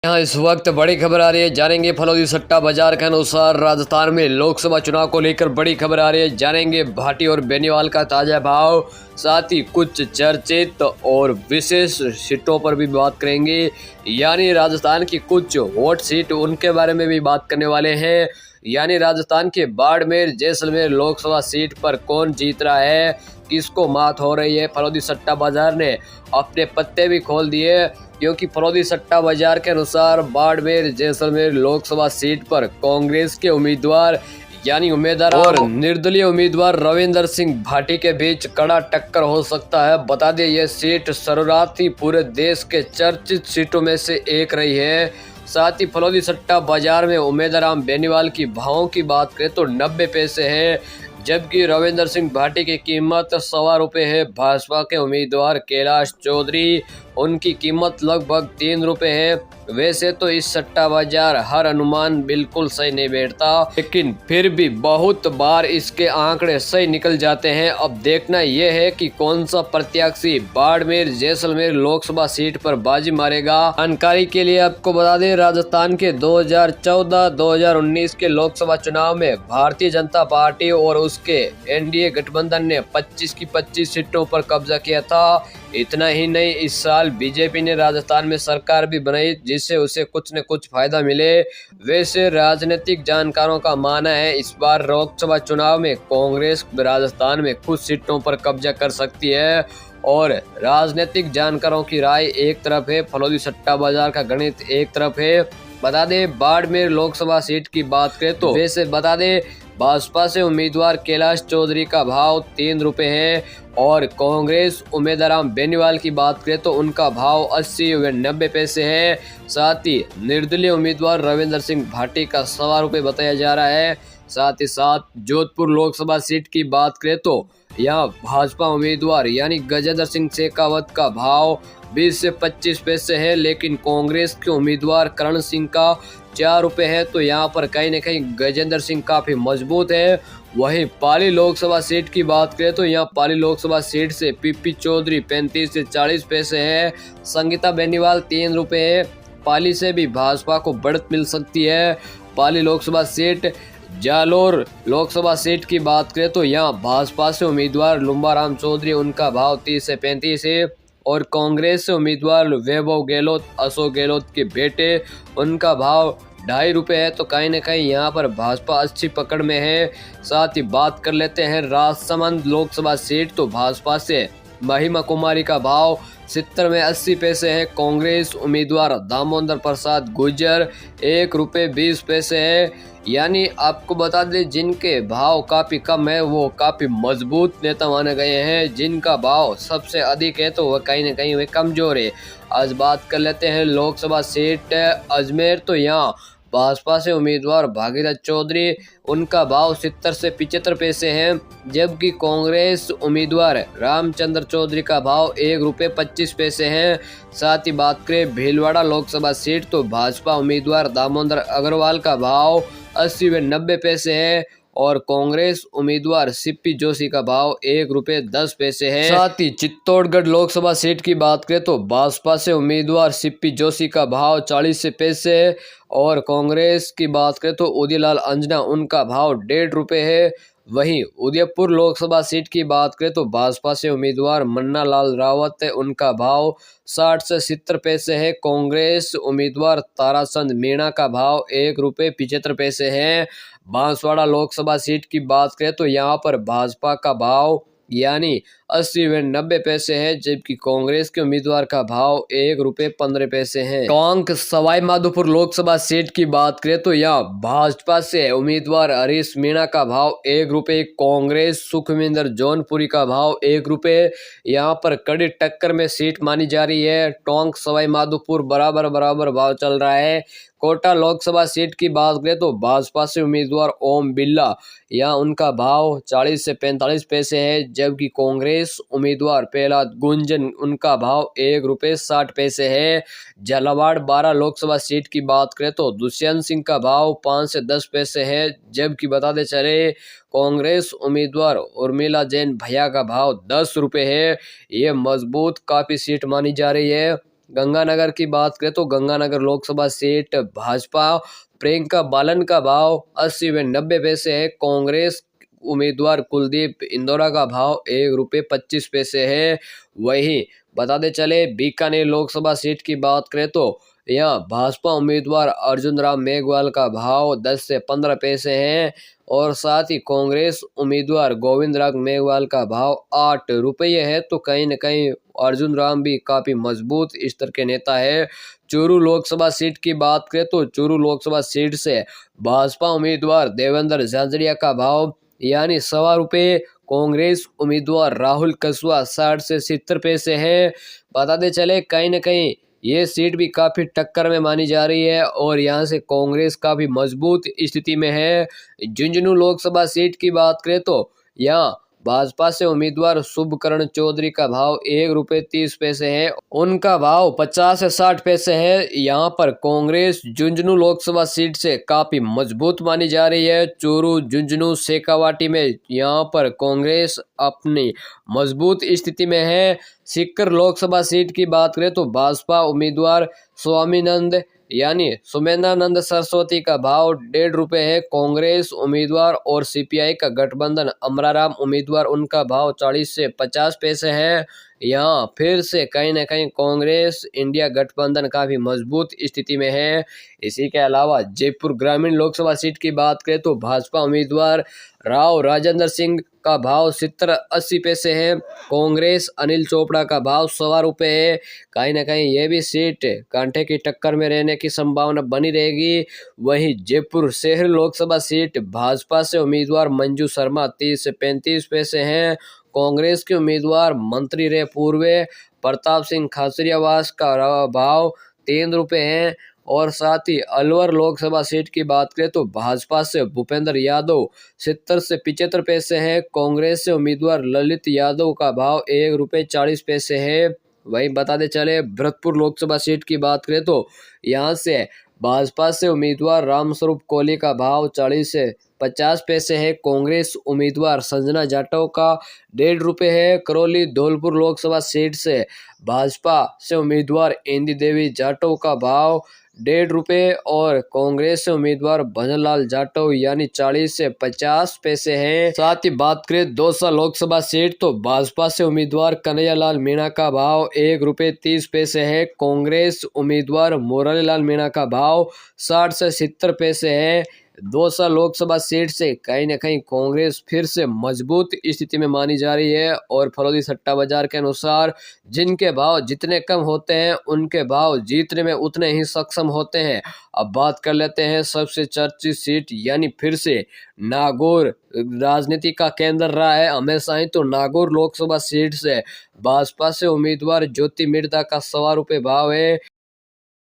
यहाँ इस वक्त बड़ी खबर आ रही है, जानेंगे फलौदी सट्टा बाजार के अनुसार राजस्थान में लोकसभा चुनाव को लेकर बड़ी खबर आ रही है। जानेंगे भाटी और बेनीवाल का ताजा भाव, साथ ही कुछ चर्चित और विशेष सीटों पर भी बात करेंगे। यानी राजस्थान की कुछ हॉट सीट उनके बारे में भी बात करने वाले हैं। यानी राजस्थान के बाड़मेर जैसलमेर लोकसभा सीट पर कौन जीत रहा है, किसको मात हो रही है। फलौदी सट्टा बाजार ने अपने पत्ते भी खोल दिए, क्योंकि फलौदी सट्टा बाजार के अनुसार बाड़मेर जैसलमेर लोकसभा सीट पर कांग्रेस के उम्मीदवार यानी उम्मीदवार और निर्दलीय उम्मीदवार रविंदर सिंह भाटी के बीच कड़ा टक्कर हो सकता है। बता दें, यह सीट शरुआती पूरे देश के चर्चित सीटों में से एक रही है। साथ ही फलौदी सट्टा बाजार में उम्मीदवार बेनीवाल की भावों की बात करें तो 90 पैसे है, जबकि रविंदर सिंह भाटी की कीमत ₹1.25 है। भाजपा के उम्मीदवार कैलाश चौधरी, उनकी कीमत लगभग ₹3 है। वैसे तो इस सट्टा बाजार हर अनुमान बिल्कुल सही नहीं बैठता, लेकिन फिर भी बहुत बार इसके आंकड़े सही निकल जाते हैं। अब देखना यह है कि कौन सा प्रत्याशी बाड़मेर जैसलमेर लोकसभा सीट पर बाजी मारेगा। जानकारी के लिए आपको बता दें, राजस्थान के 2014-2019 के लोकसभा चुनाव में भारतीय जनता पार्टी और उसके एनडीए गठबंधन ने 25 की 25 सीटों पर कब्जा किया था। इतना ही नहीं, इस साल बीजेपी ने राजस्थान में सरकार भी बनाई, जिससे उसे कुछ न कुछ फायदा मिले। वैसे राजनीतिक जानकारों का मानना है इस बार लोकसभा चुनाव में कांग्रेस राजस्थान में कुछ सीटों पर कब्जा कर सकती है, और राजनीतिक जानकारों की राय एक तरफ है, फलौदी सट्टा बाजार का गणित एक तरफ है। बता दें, बाड़मेर लोकसभा सीट की बात करें तो वैसे बता दें, भाजपा से उम्मीदवार कैलाश चौधरी का भाव ₹3 है, और कांग्रेस उम्मीदवार बेनीवाल की बात करें तो उनका भाव 80 व 90 पैसे है। साथ ही निर्दलीय उम्मीदवार रविंदर सिंह भाटी का ₹1.25 बताया जा रहा है। साथ ही साथ जोधपुर लोकसभा सीट की बात करें तो यहाँ भाजपा उम्मीदवार यानी गजेंद्र सिंह शेखावत का भाव 20 से 25 पैसे है, लेकिन कांग्रेस के उम्मीदवार करण सिंह का ₹4 है। तो यहाँ पर कहीं न कहीं गजेंद्र सिंह काफी मजबूत है। वहीं पाली लोकसभा सीट की बात करें तो यहाँ पाली लोकसभा सीट से पीपी चौधरी 35 से 40 पैसे है, संगीता बेनीवाल ₹3 है। पाली से भी भाजपा को बढ़त मिल सकती है। पाली लोकसभा सीट जालोर लोकसभा सीट की बात करें तो यहाँ भाजपा से उम्मीदवार लुम्बाराम चौधरी, उनका भाव 30 से 35 है, और कांग्रेस से उम्मीदवार वैभव गहलोत, अशोक गहलोत के बेटे, उनका भाव ₹2.5 है। तो कहीं न कहीं यहाँ पर भाजपा अच्छी पकड़ में है। साथ ही बात कर लेते हैं राजसमंद लोकसभा सीट, तो भाजपा से महिमा कुमारी का भाव 70 में 80 पैसे है। कांग्रेस उम्मीदवार दामोदर प्रसाद गुर्जर ₹1.20 है। यानी आपको बता दें, जिनके भाव काफ़ी कम है वो काफ़ी मजबूत नेता माने गए हैं, जिनका भाव सबसे अधिक है तो वह कहीं न कहीं वे कमज़ोर है। आज बात कर लेते हैं लोकसभा सीट अजमेर, तो यहाँ भाजपा से उम्मीदवार भागीरथ चौधरी, उनका भाव 70 से 75 पैसे है, जबकि कांग्रेस उम्मीदवार रामचंद्र चौधरी का भाव ₹1.25 है। साथ ही बात करें भीलवाड़ा लोकसभा सीट, तो भाजपा उम्मीदवार दामोदर अग्रवाल का भाव 80 व 90 पैसे है, और कांग्रेस उम्मीदवार सीपी जोशी का भाव ₹1.10 है। साथ ही चित्तौड़गढ़ लोकसभा सीट की बात करें तो भाजपा से उम्मीदवार सीपी जोशी का भाव 40 पैसे है, और कांग्रेस की बात करें तो उदयलाल अंजना, उनका भाव ₹1.5 है। वहीं उदयपुर लोकसभा सीट की बात करें तो भाजपा से उम्मीदवार मन्ना लाल रावत है, उनका भाव 60 से 70 पैसे है। कांग्रेस उम्मीदवार ताराचंद मीणा का भाव ₹1.75 है। बांसवाड़ा लोकसभा सीट की बात करें तो यहाँ पर भाजपा का भाव यानी 80 व 90 पैसे है, जबकि कांग्रेस के उम्मीदवार का भाव ₹1.15 है। टोंक सवाई माधोपुर लोकसभा सीट की बात करें तो यहाँ भाजपा से उम्मीदवार हरीश मीणा का भाव ₹1, कांग्रेस सुखविंदर जौनपुरी का भाव ₹1। यहाँ पर कड़ी टक्कर में सीट मानी जा रही है। टोंक सवाई माधोपुर बराबर भाव चल रहा है। कोटा लोकसभा सीट की बात करें तो भाजपा से उम्मीदवार ओम बिरला, यहाँ उनका भाव 40 से 45 पैसे है, जबकि कांग्रेस उम्मीदवार प्रहलाद गुंजन, उनका भाव ₹1.60 है। झालावाड़ 12 लोकसभा सीट की बात करें तो दुष्यंत सिंह का भाव 5 से 10 पैसे है, जबकि बताते चले कांग्रेस उम्मीदवार उर्मिला जैन भैया का भाव ₹10 है। ये मजबूत काफी सीट मानी जा रही है। गंगानगर की बात करें तो गंगानगर लोकसभा सीट भाजपा प्रियंका बालन का भाव 80 व 90 पैसे है। कांग्रेस उम्मीदवार कुलदीप इंदौरा का भाव ₹1.25 है। वहीं बताते चले बीकानेर लोकसभा सीट की बात करें तो यहाँ भाजपा उम्मीदवार अर्जुन राम मेघवाल का भाव 10 से 15 पैसे है और साथ ही कांग्रेस उम्मीदवार गोविंद राम मेघवाल का भाव ₹8 है। तो कहीं न कहीं अर्जुन राम भी काफी मजबूत स्तर के नेता है। चूरू लोकसभा सीट की बात करें तो चूरू लोकसभा सीट से भाजपा उम्मीदवार देवेंद्र झांझरिया का भाव यानी ₹1.25, कांग्रेस उम्मीदवार राहुल कसवा 60 से 70 पैसे है। बताते चले कहीं न कहीं ये सीट भी काफी टक्कर में मानी जा रही है और यहाँ से कांग्रेस काफी मजबूत स्थिति में है। झुंझुनू लोकसभा सीट की बात करें तो यहाँ भाजपा से उम्मीदवार शुभकरण चौधरी का भाव ₹1.30 है। उनका भाव 50 से 60 पैसे है। यहाँ पर कांग्रेस झुंझुनू लोकसभा सीट से काफी मजबूत मानी जा रही है। चूरू झुंझुनू शेखावाटी में यहाँ पर कांग्रेस अपनी मजबूत स्थिति में है। सीकर लोकसभा सीट की बात करें तो भाजपा उम्मीदवार स्वामीनंद यानी सुमेधानंद सरस्वती का भाव ₹1.5 है। कांग्रेस उम्मीदवार और सीपीआई का गठबंधन अमराराम उम्मीदवार उनका भाव 40 से 50 पैसे है। यहाँ फिर से कहीं न कहीं कांग्रेस इंडिया गठबंधन काफी मजबूत स्थिति में है। इसी के अलावा जयपुर ग्रामीण लोकसभा सीट की बात करें तो भाजपा उम्मीदवार राव राजेंद्र सिंह का भाव 70-80 पैसे है। कांग्रेस अनिल चोपड़ा का भाव ₹1.25 है। कहीं ना कहीं ये भी सीट कांटे की टक्कर में रहने की संभावना बनी रहेगी। वहीं जयपुर शहर लोकसभा सीट भाजपा से उम्मीदवार मंजू शर्मा 30 से 35 पैसे हैं। कांग्रेस के उम्मीदवार मंत्री रहे पूर्व प्रताप सिंह खाचरियावास का भाव ₹3 है। और साथ ही अलवर लोकसभा सीट की बात करें तो भाजपा से भूपेंद्र यादव 70 से 75 पैसे है। कांग्रेस से उम्मीदवार ललित यादव का भाव ₹1.40 है। वहीं बताते चले भरतपुर लोकसभा सीट की बात करें तो यहाँ से भाजपा से उम्मीदवार रामस्वरूप कोहली का भाव 40 से 50 पैसे है। कांग्रेस उम्मीदवार संजना जाटव का ₹1.5 है। करौली धौलपुर लोकसभा सीट से भाजपा से उम्मीदवार इंदी देवी जाटव का भाव ₹1.5 और कांग्रेस से उम्मीदवार भजनलाल जाटव यानी 40 से 50 पैसे हैं। साथ ही बात करें दौसा लोकसभा सीट तो भाजपा से उम्मीदवार कन्हैयालाल मीणा का भाव ₹1.30 है। कांग्रेस उम्मीदवार मुरलीलाल मीणा का भाव 60 से 70 पैसे है। दौसा लोकसभा सीट से कहीं न कहीं कांग्रेस फिर से मजबूत स्थिति में मानी जा रही है और फरोदी सट्टा बाजार के अनुसार जिनके भाव जितने कम होते हैं उनके भाव जीतने में उतने ही सक्षम होते हैं। अब बात कर लेते हैं सबसे चर्चित सीट यानी फिर से नागौर राजनीति का केंद्र रहा है हमेशा ही। तो नागौर लोकसभा सीट से भाजपा से उम्मीदवार ज्योति मिर्धा का ₹1.25 भाव है।